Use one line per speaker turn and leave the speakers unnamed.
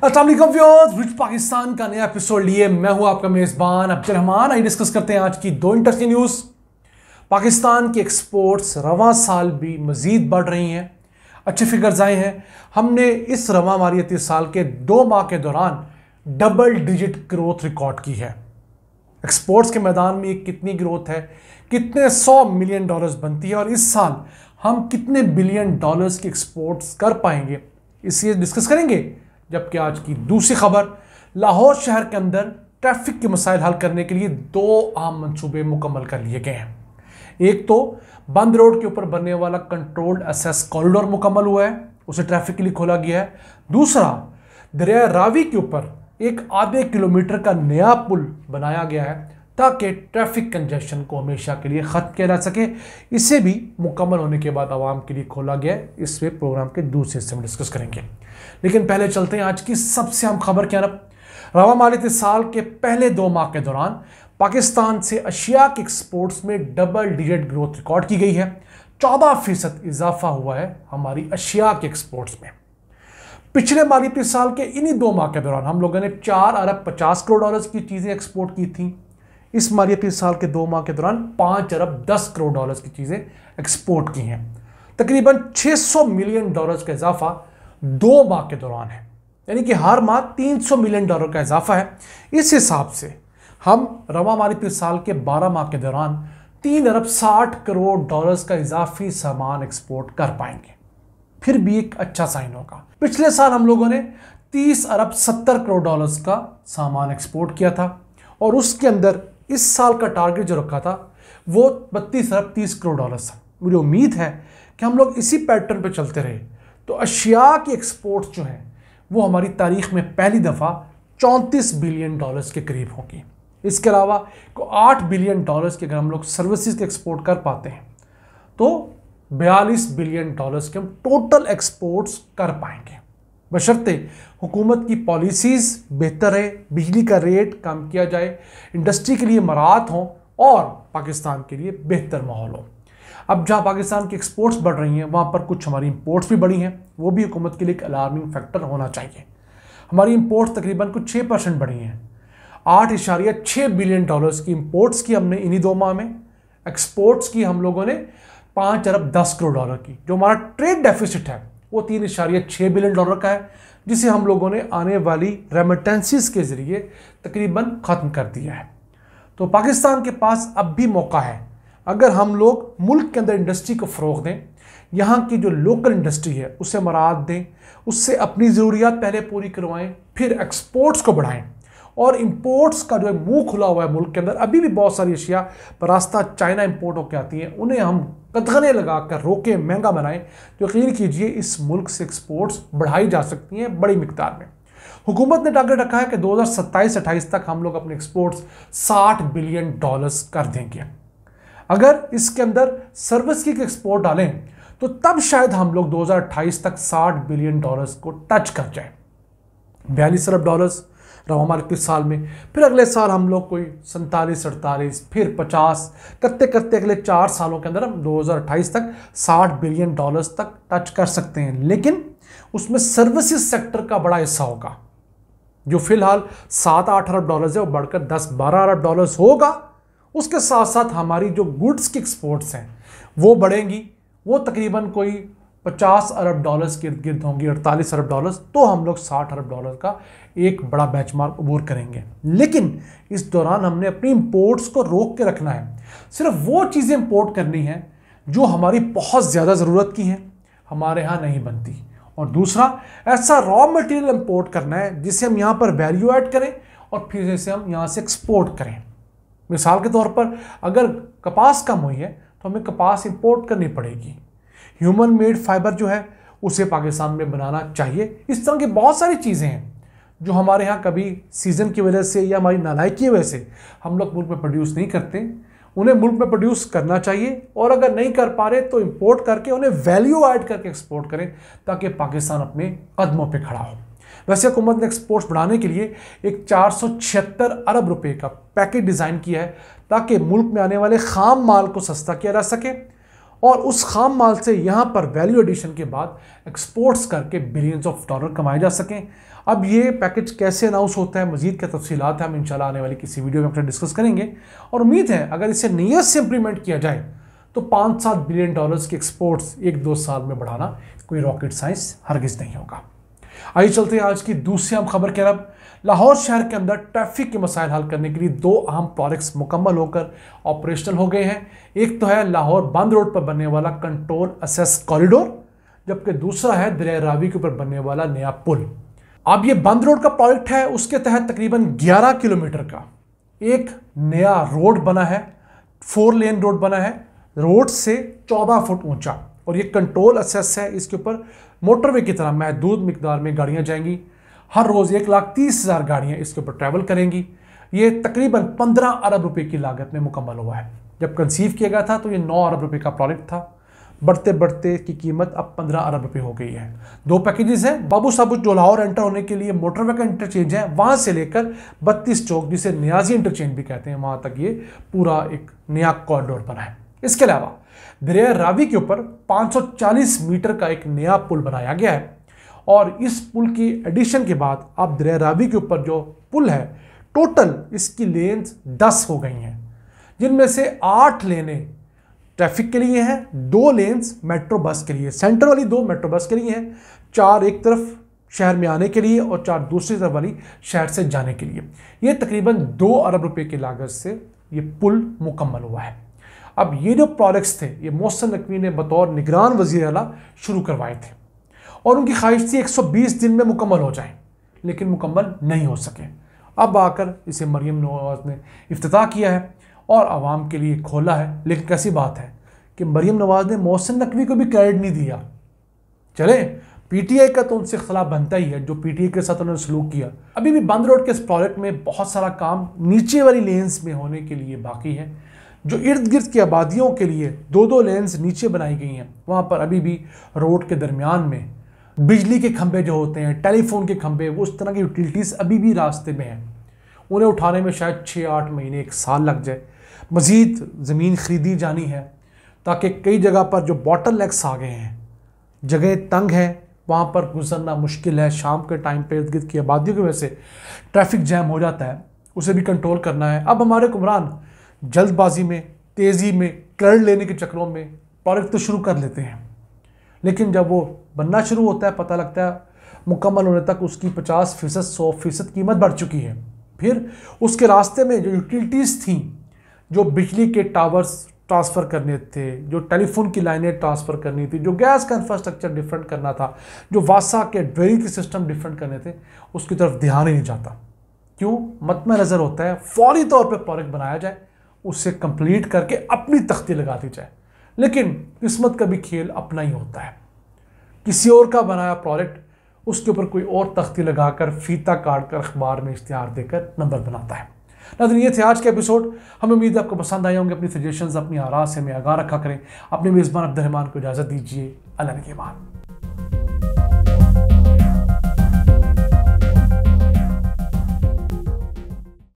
अस्सलाम वालेकुम viewers, rich Pakistan का नया एपिसोड लिए मैं हूं आपका मेज़बान अब्दुल रहमान। आइए डिस्कस करते हैं आज की दो इंटरेस्टिंग न्यूज़। पाकिस्तान की एक्सपोर्ट्स रवां साल भी मज़ीद बढ़ रही हैं, अच्छे फिगर्स आए हैं। हमने इस रवां मालियाती साल के 2 माह के दौरान डबल डिजिट ग्रोथ रिकॉर्ड की है। एक्सपोर्ट्स के मैदान में कितनी ग्रोथ है, कितने 100 मिलियन डॉलर्स बनती है और इस साल हम कितने बिलियन डॉलर्स की एक्सपोर्ट्स कर पाएंगे, इसे डिस्कस करेंगे। जबकि आज की दूसरी खबर, लाहौर शहर के अंदर ट्रैफिक के मसाइल हल करने के लिए 2 अहम मंसूबे मुकम्मल कर लिए गए हैं। एक तो बंद रोड के ऊपर बनने वाला कंट्रोल्ड एक्सेस कॉरिडोर मुकम्मल हुआ है, उसे ट्रैफिक के लिए खोला गया है। दूसरा, दरिया रावी के ऊपर एक आधे किलोमीटर का नया पुल बनाया गया है ताकि ट्रैफिक कंजेशन को हमेशा के लिए ख़त्म किया जा सके। इसे भी मुकम्मल होने के बाद आवाम के लिए खोला गया है। इसमें प्रोग्राम के दूसरे हिस्से में डिस्कस करेंगे, लेकिन पहले चलते हैं आज की सबसे अहम खबर क्या है। रवां मालियाती साल के पहले 2 माह के दौरान पाकिस्तान से अशिया के एक्सपोर्ट्स में डबल डिजिट ग्रोथ रिकॉर्ड की गई है। 14% इजाफा हुआ है हमारी अशिया के एक्सपोर्ट्स में। पिछले मालियाती साल के इन्हीं 2 माह के दौरान हम लोगों ने 4 अरब 50 करोड़ डॉलर्स की चीज़ें एक्सपोर्ट की थी। इस मालियाती साल के 2 माह के दौरान 5 अरब 10 करोड़ डॉलर्स की चीज़ें एक्सपोर्ट की हैं। तकरीबन 600 मिलियन डॉलर्स का इजाफा 2 माह के दौरान है, यानी कि हर माह 300 मिलियन डॉलर का इजाफा है। इस हिसाब से हम रवां मालियाती साल के 12 माह के दौरान 3 अरब 60 करोड़ डॉलर्स का इजाफी सामान एक्सपोर्ट कर पाएंगे। फिर भी एक अच्छा साइन होगा। पिछले साल हम लोगों ने 30 अरब 70 करोड़ डॉलर्स का सामान एक्सपोर्ट किया था और उसके अंदर इस साल का टारगेट जो रखा था वो 32 अरब 30 करोड़ डॉलर्स था। मुझे उम्मीद है कि हम लोग इसी पैटर्न पे चलते रहे तो अशिया की एक्सपोर्ट्स जो हैं वो हमारी तारीख में पहली दफ़ा 34 बिलियन डॉलर्स के करीब होगी। इसके अलावा 8 बिलियन डॉलर्स के अगर हम लोग सर्विसेज के एक्सपोर्ट कर पाते हैं तो 42 बिलियन डॉलर्स के हम टोटल एक्सपोर्ट्स कर पाएंगे, बशर्ते हुकूमत की पॉलिसीज़ बेहतर है, बिजली का रेट कम किया जाए, इंडस्ट्री के लिए मराहत हों और पाकिस्तान के लिए बेहतर माहौल हो। अब जहाँ पाकिस्तान की एक्सपोर्ट्स बढ़ रही हैं वहाँ पर कुछ हमारी इंपोर्ट्स भी बढ़ी हैं, वो भी हुकूमत के लिए एक अलार्मिंग फैक्टर होना चाहिए। हमारी इंपोर्ट्स तकरीबन कुछ 6% बढ़ी हैं। 8.6 बिलियन डॉलर्स की इंपोर्ट्स की हमने इन्हीं 2 माह में। एक्सपोर्ट्स की हम लोगों ने 5 अरब 10 करोड़ डॉलर की। जो हमारा ट्रेड डेफिसिट है वो 3.6 बिलियन डॉलर का है, जिसे हम लोगों ने आने वाली रेमिटेंसीज के ज़रिए तकरीबन ख़त्म कर दिया है। तो पाकिस्तान के पास अब भी मौका है, अगर हम लोग मुल्क के अंदर इंडस्ट्री को फ़रोग़ दें, यहाँ की जो लोकल इंडस्ट्री है उसे मराहत दें, उससे अपनी ज़रूरियात पहले पूरी करवाएं, फिर एक्सपोर्ट्स को बढ़ाएं और इंपोर्ट्स का जो मुंह खुला हुआ है मुल्क के अंदर, अभी भी बहुत सारी अशिया बरास्ता चाइना इंपोर्ट होकर आती हैं, उन्हें हम कदगने लगाकर रोकें, महंगा बनाएं। तो यकीन कीजिए इस मुल्क से एक्सपोर्ट्स बढ़ाई जा सकती हैं बड़ी मिकदार में। हुकूमत ने टारगेट रखा है कि 2027-28 तक हम लोग अपने एक्सपोर्ट्स 60 बिलियन डॉलर्स कर देंगे। अगर इसके अंदर सर्विस की एक्सपोर्ट डालें तो तब शायद हम लोग 2028 तक 60 बिलियन डॉलर्स को टच कर जाएं। 42 अरब डॉलर्स रवां मालियाती साल में, फिर अगले साल हम लोग कोई 47-48, फिर 50 करते करते अगले 4 सालों के अंदर हम 2028 तक 60 बिलियन डॉलर्स तक टच कर सकते हैं। लेकिन उसमें सर्विसेज सेक्टर का बड़ा हिस्सा होगा, जो फिलहाल 7-8 अरब डॉलर्स है वो बढ़कर 10-12 अरब डॉलर्स होगा। उसके साथ साथ हमारी जो गुड्स की एक्सपोर्ट्स हैं वो बढ़ेंगी, वो तकरीबन कोई 50 अरब डॉलर्स के इर्द गिर्द होंगी, 48 अरब डॉलर्स, तो हम लोग 60 अरब डॉलर का एक बड़ा बेंचमार्क अबूर करेंगे। लेकिन इस दौरान हमने अपनी इंपोर्ट्स को रोक के रखना है। सिर्फ वो चीज़ें इंपोर्ट करनी है जो हमारी बहुत ज़्यादा ज़रूरत की हैं, हमारे यहाँ नहीं बनती। और दूसरा, ऐसा रॉ मटेरियल इंपोर्ट करना है जिसे हम यहाँ पर वैल्यू ऐड करें और फिर इसे हम यहाँ से एक्सपोर्ट करें। मिसाल के तौर पर अगर कपास कम हुई है तो हमें कपास इंपोर्ट करनी पड़ेगी। ह्यूमन मेड फाइबर जो है उसे पाकिस्तान में बनाना चाहिए। इस तरह की बहुत सारी चीज़ें हैं जो हमारे यहाँ कभी सीज़न की वजह से या हमारी नालायकी की वजह से हम लोग मुल्क में प्रोड्यूस नहीं करते, उन्हें मुल्क में प्रोड्यूस करना चाहिए। और अगर नहीं कर पा रहे तो इंपोर्ट करके उन्हें वैल्यू ऐड करके एक्सपोर्ट करें ताकि पाकिस्तान अपने कदमों पे खड़ा हो। वैसे हुकूमत ने एक्सपोर्ट्स बढ़ाने के लिए एक 476 अरब रुपए का पैकेज डिज़ाइन किया है ताकि मुल्क में आने वाले खाम माल को सस्ता किया जा सके और उस खाम माल से यहाँ पर वैल्यू एडिशन के बाद एक्सपोर्ट्स करके बिलियंस ऑफ डॉलर कमाए जा सकें। अब ये पैकेज कैसे अनाउंस होता है, मजीद क्या तफसीलात है, हम इंशाल्लाह आने वाली किसी वीडियो में अपने डिस्कस करेंगे। और उम्मीद है अगर इसे नीयत से इंप्लीमेंट किया जाए तो 5-7 बिलियन डॉलर्स की एक्सपोर्ट्स 1-2 साल में बढ़ाना कोई रॉकेट साइंस हरगिज़ नहीं होगा। आइए चलते हैं आज की दूसरी अहम खबर की तरफ। लाहौर शहर के अंदर ट्रैफिक के मसाइल हल करने के लिए 2 अहम प्रोजेक्ट्स मुकम्मल होकर ऑपरेशनल हो गए हैं। एक तो है लाहौर बंद रोड पर बनने वाला कंट्रोल एक्सेस कॉरिडोर, जबकि दूसरा है दरिया रावी के ऊपर बनने वाला नया पुल। अब ये बंद रोड का प्रोजेक्ट है, उसके तहत तकरीबन 11 किलोमीटर का एक नया रोड बना है, 4 लेन रोड बना है, रोड से 14 फुट ऊंचा, और ये कंट्रोल एक्सेस है। इसके ऊपर मोटरवे की तरह महदूद मिकदार में गाड़ियां जाएंगी। हर रोज़ 1,30,000 गाड़ियां इसके ऊपर ट्रैवल करेंगी। ये तकरीबन 15 अरब रुपए की लागत में मुकम्मल हुआ है। जब कंसीव किया गया था तो ये 9 अरब रुपए का प्रोजेक्ट था। बढ़ते बढ़ते की कीमत अब 15 अरब रुपए हो गई है। 2 पैकेजेस हैं। बाबू साबुत जो लाहौर एंटर होने के लिए मोटरवे का इंटरचेंज है, वहां से लेकर 32 चौक जिसे नियाजी इंटरचेंज भी कहते हैं, वहां तक ये पूरा एक नया कॉरिडोर बना है। इसके अलावा दरिया रावी के ऊपर 540 मीटर का एक नया पुल बनाया गया है, और इस पुल की एडिशन के बाद अब दरिया रावी के ऊपर जो पुल है टोटल इसकी लेन्स 10 हो गई हैं, जिनमें से 8 लेनें ट्रैफिक के लिए हैं, 2 लेन्स मेट्रो बस के लिए, सेंटर वाली 2 मेट्रो बस के लिए हैं, 4 एक तरफ शहर में आने के लिए और 4 दूसरी तरफ वाली शहर से जाने के लिए। ये तकरीबन 2 अरब रुपए की लागत से ये पुल मुकम्मल हुआ है। अब ये जो प्रोजेक्ट्स थे ये मोहसिन नकवी ने बतौर निगरान वज़ीर आला शुरू करवाए थे, और उनकी ख्वाहिश थी 120 दिन में मुकम्मल हो जाए, लेकिन मुकम्मल नहीं हो सके। अब आकर इसे मरियम नवाज़ ने इफ्तिताह किया है और आवाम के लिए खोला है। लेकिन कैसी बात है कि मरियम नवाज़ ने मोहसिन नकवी को भी क्रेडिट नहीं दिया। चले पीटीआई का तो उनसे खिलाफ बनता ही है, जो पीटीआई के साथ उन्होंने सलूक किया। अभी भी बंद रोड के इस प्रोजेक्ट में बहुत सारा काम नीचे वाली लेन्स में होने के लिए बाकी है। जो इर्द गिर्द की आबादियों के लिए 2-2 लेन्स नीचे बनाई गई हैं, वहाँ पर अभी भी रोड के दरमियान में बिजली के खंभे जो होते हैं, टेलीफोन के खंभे, वो उस तरह की यूटिलिटीज़ अभी भी रास्ते में हैं। उन्हें उठाने में शायद 6-8 महीने 1 साल लग जाए। मज़ीद ज़मीन ख़रीदी जानी है, ताकि कई जगह पर जो बॉटल नेक्स आ गए हैं, जगह तंग हैं, वहाँ पर गुजरना मुश्किल है। शाम के टाइम पर इर्द गिर्द की आबादियों की वजह से ट्रैफिक जैम हो जाता है, उसे भी कंट्रोल करना है। अब हमारे हुक्मरान जल्दबाजी में, तेज़ी में, क्रेडिट लेने के चक्करों में प्रोजेक्ट तो शुरू कर लेते हैं, लेकिन जब वो बनना शुरू होता है पता लगता है मुकम्मल होने तक उसकी 50%, 100% कीमत बढ़ चुकी है। फिर उसके रास्ते में जो यूटिलिटीज़ थी, जो बिजली के टावर्स ट्रांसफ़र करने थे, जो टेलीफोन की लाइनें ट्रांसफ़र करनी थी, जो गैस का इंफ्रास्ट्रक्चर डिफरेंट करना था, जो वासा के ड्रेनेज के सिस्टम डिफरेंट करने थे, उसकी तरफ ध्यान ही नहीं जाता। क्यों? मतमे नज़र होता है फौरी तौर पर प्रोजेक्ट बनाया जाए, उससे कंप्लीट करके अपनी तख्ती लगा दी जाए। लेकिन किस्मत का भी खेल अपना ही होता है। किसी और का बनाया प्रोजेक्ट उसके ऊपर कोई और तख्ती लगाकर, फीता काट कर, अखबार में इश्तिहार देकर नंबर बनाता है। नाज़रीन, ये थे आज के एपिसोड। हमें उम्मीद है आपको पसंद आए होंगे। अपनी सजेशंस, अपनी आरा से हमें आगाह रखा करें। अपने मेज़बान अब्दुल रहमान को इजाज़त दीजिए। अल्लाह के बाद।